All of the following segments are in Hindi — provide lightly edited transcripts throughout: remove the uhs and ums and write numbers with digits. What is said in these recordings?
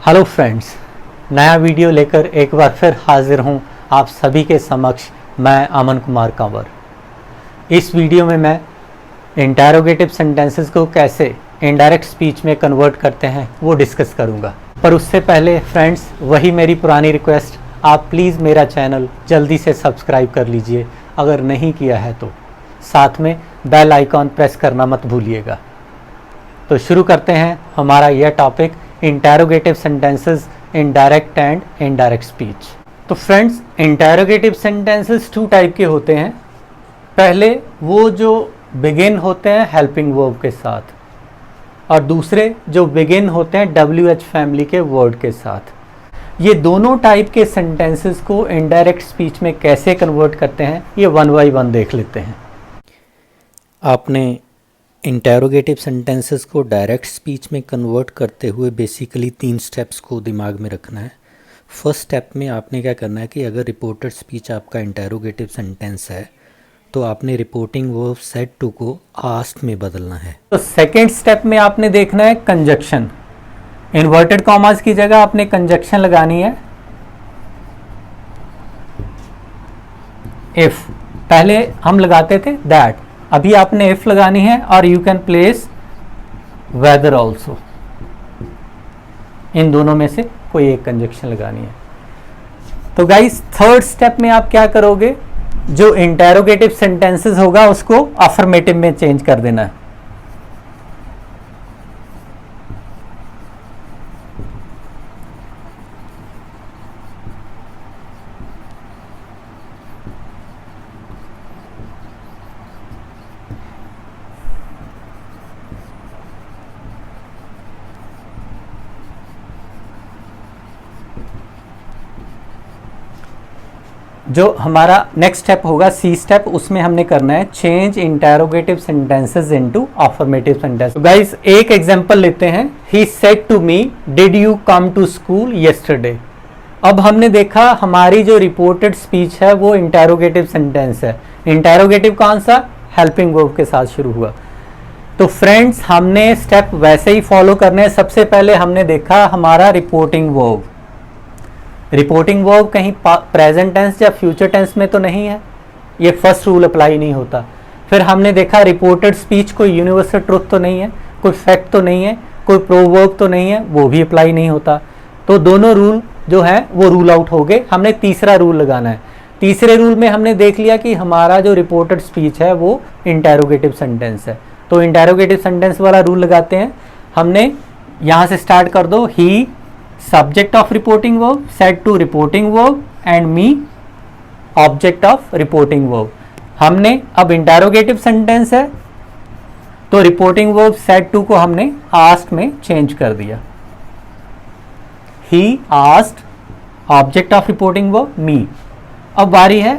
हेलो फ्रेंड्स, नया वीडियो लेकर एक बार फिर हाजिर हूँ आप सभी के समक्ष। मैं अमन कुमार कंवर। इस वीडियो में मैं इंटरोगेटिव सेंटेंसेस को कैसे इनडायरेक्ट स्पीच में कन्वर्ट करते हैं वो डिस्कस करूँगा। पर उससे पहले फ्रेंड्स, वही मेरी पुरानी रिक्वेस्ट, आप प्लीज़ मेरा चैनल जल्दी से सब्सक्राइब कर लीजिए अगर नहीं किया है तो। साथ में बेल आइकॉन प्रेस करना मत भूलिएगा। तो शुरू करते हैं हमारा यह topic, interrogative sentences in direct and indirect speech. तो friends, interrogative sentences two type के होते हैं। पहले वो जो बिगिन होते हैं हेल्पिंग वर्ब के साथ, और दूसरे जो बिगिन होते हैं WH फैमिली के वर्ड के साथ। ये दोनों टाइप के सेंटेंसेस को इनडायरेक्ट स्पीच में कैसे कन्वर्ट करते हैं, ये वन बाय वन देख लेते हैं। आपने इंटरोगेटिव सेंटेंसेस को डायरेक्ट स्पीच में कन्वर्ट करते हुए बेसिकली 3 स्टेप्स को दिमाग में रखना है। फर्स्ट स्टेप में आपने क्या करना है कि अगर रिपोर्टेड स्पीच आपका इंटरोगेटिव सेंटेंस है तो आपने रिपोर्टिंग वर्ब सेड टू को आस्क्ड में बदलना है। तो सेकेंड स्टेप में आपने देखना है कंजक्शन। इन्वर्टेड कॉमास की जगह आपने कंजक्शन लगानी है। इफ पहले हम लगाते थे दैट, अभी आपने इफ लगानी है, और you can place whether also. इन दोनों में से कोई एक कंजक्शन लगानी है। तो गाइस, थर्ड स्टेप में आप क्या करोगे, जो इंटरोगेटिव सेंटेंसेस होगा उसको अफर्मेटिव में चेंज कर देना है। जो हमारा नेक्स्ट स्टेप होगा सी स्टेप, उसमें हमने करना है change interrogative sentences into affirmative sentence. Guys, एक एग्जांपल लेते हैं। He said to me, did you come to school yesterday. अब हमने देखा हमारी जो रिपोर्टेड स्पीच है वो इंटरोगेटिव सेंटेंस है। इंटरोगेटिव कौन सा? हेल्पिंग वर्ब के साथ शुरू हुआ। तो फ्रेंड्स, हमने स्टेप वैसे ही फॉलो करने हैं। सबसे पहले हमने देखा हमारा रिपोर्टिंग वर्ब। रिपोर्टिंग वर्ब कहीं प्रेजेंट टेंस या फ्यूचर टेंस में तो नहीं है, ये फर्स्ट रूल अप्लाई नहीं होता। फिर हमने देखा रिपोर्टेड स्पीच कोई यूनिवर्सल ट्रुथ तो नहीं है, कोई फैक्ट तो नहीं है, कोई प्रोवर्ब तो नहीं है, वो भी अप्लाई नहीं होता। तो दोनों रूल जो है वो रूल आउट हो गए। हमने तीसरा रूल लगाना है। तीसरे रूल में हमने देख लिया कि हमारा जो रिपोर्टेड स्पीच है वो इंटरोगेटिव सेंटेंस है। तो इंटरोगेटिव सेंटेंस वाला रूल लगाते हैं। हमने यहाँ से स्टार्ट कर दो। ही subject of reporting verb, said to reporting verb, and me object of reporting verb। हमने अब इंटरोगेटिव सेंटेंस है तो रिपोर्टिंग वर्ब said to को हमने asked में चेंज कर दिया। he asked, object of reporting verb me। अब बारी है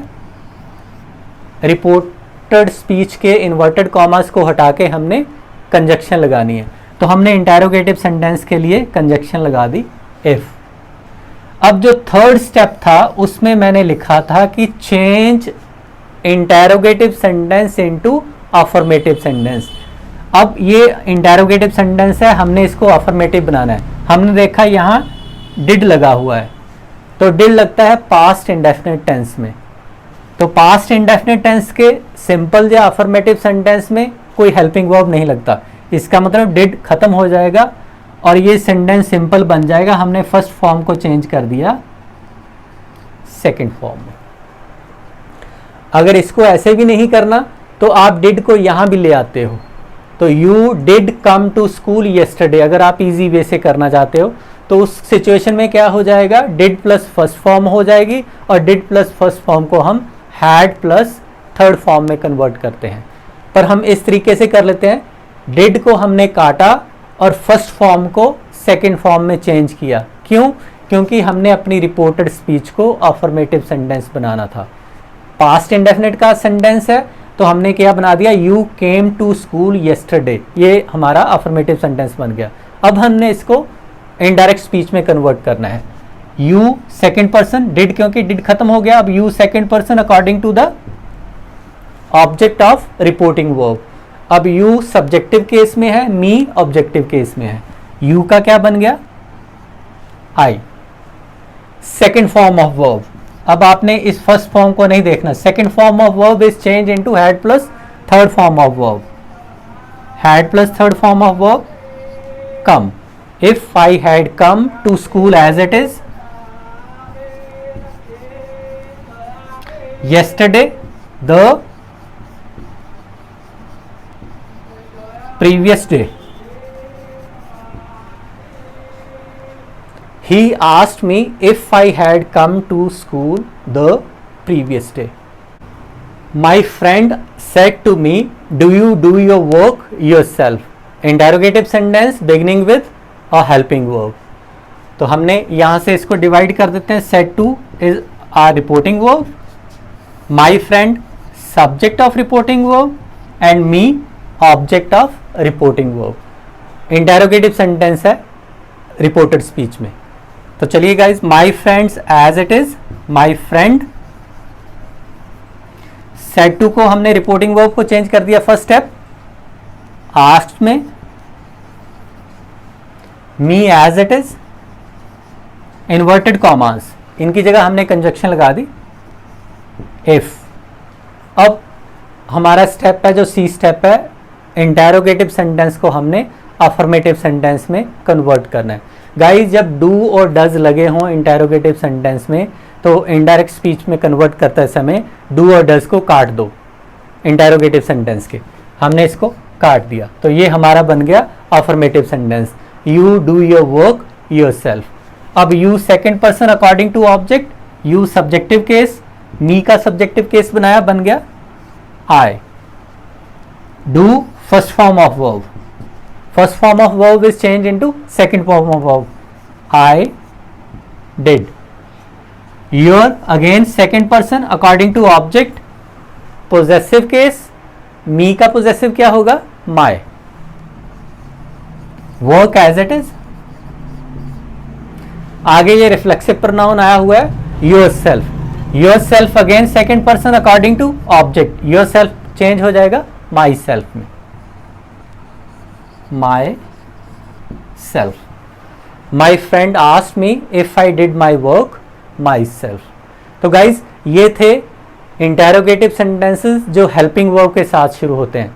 रिपोर्टेड स्पीच के इन्वर्टेड कॉमास को हटा के हमने कंजक्शन लगानी है। तो हमने इंटरोगेटिव सेंटेंस के लिए कंजक्शन लगा दी इफ। अब जो थर्ड स्टेप था उसमें मैंने लिखा था कि change interrogative sentence into affirmative sentence. अब ये इंटरोगेटिव सेंटेंस है, हमने इसको अफर्मेटिव बनाना है। हमने देखा यहाँ डिड लगा हुआ है, तो डिड लगता है पास्ट इंडेफिनिट टेंस में। तो पास्ट इंडेफिनिट टेंस के सिंपल या अफर्मेटिव सेंटेंस में कोई हेल्पिंग वर्ब नहीं लगता। इसका मतलब डिड खत्म हो जाएगा और ये सेंटेंस सिंपल बन जाएगा। हमने फर्स्ट फॉर्म को चेंज कर दिया सेकंड फॉर्म में। अगर इसको ऐसे भी नहीं करना तो आप डिड को यहां भी ले आते हो। तो you did come to school yesterday, अगर आप इजी वे से करना चाहते हो तो उस सिचुएशन में क्या हो जाएगा, डिड प्लस फर्स्ट फॉर्म हो जाएगी, और डिड प्लस फर्स्ट फॉर्म को हम हैड प्लस थर्ड फॉर्म में कन्वर्ट करते हैं। पर हम इस तरीके से कर लेते हैं, डिड को हमने काटा और फर्स्ट फॉर्म को सेकंड फॉर्म में चेंज किया। क्यों? क्योंकि हमने अपनी रिपोर्टेड स्पीच को अफर्मेटिव सेंटेंस बनाना था। पास्ट इंडेफिनिट का सेंटेंस है तो हमने क्या बना दिया, you came to school yesterday. ये हमारा अफर्मेटिव सेंटेंस बन गया। अब हमने इसको इनडायरेक्ट स्पीच में कन्वर्ट करना है। यू सेकंड पर्सन, डिड क्योंकि डिड खत्म हो गया, अब you second person according to the object of reporting verb. अब यू सब्जेक्टिव केस में है, मी ऑब्जेक्टिव केस में है। यू का क्या बन गया, I. Second form of verb, अब आपने इस फर्स्ट फॉर्म को नहीं देखना। Second form of verb is change into had plus third form of verb. Had plus third form of verb come. If I had come to school as it is, yesterday the previous day, he asked me if I had come to school the previous day. My friend said to me, do you do your work yourself? Interrogative sentence beginning with a helping verb. तो हमने यहां से इसको डिवाइड कर देते हैं। said to is our reporting verb, my friend subject of reporting verb and me object of reporting verb. Interrogative sentence है रिपोर्टेड स्पीच में। तो चलिए guys, my friends as it is, my friend said to को हमने रिपोर्टिंग वर्ब को चेंज कर दिया फर्स्ट स्टेप। asked में me as it is, inverted commas, इनकी जगह हमने कंजक्शन लगा दी इफ। अब हमारा स्टेप है जो सी स्टेप है, इंटेरोगेटिव सेंटेंस को हमने अफर्मेटिव सेंटेंस में कन्वर्ट करना है। गाइस, जब डू और डज लगे हों इंटेरोगेटिव सेंटेंस में तो इनडायरेक्ट स्पीच में कन्वर्ट करते समय डू और डज को काट दो इंटेरोगेटिव सेंटेंस के। हमने इसको काट दिया तो ये हमारा बन गया affirmative sentence, you do your work yourself. अब you second person according to object, you subjective case, me का सब्जेक्टिव केस बनाया, बन गया I. Do first form of verb, first form of verb is change into second form of verb, I did. Your again second person according to object, possessive case, me का पोजेसिव क्या होगा, my. Work as it is, आगे ये रिफ्लेक्सिव प्रोनाउन आया हुआ है yourself. Yourself again second person according to object, yourself चेंज हो जाएगा माई सेल्फ में, myself. My friend asked me if I did my work myself. तो गाइज, ये थे इंटेरोगेटिव सेंटेंसेस जो हेल्पिंग वर्ब के साथ शुरू होते हैं।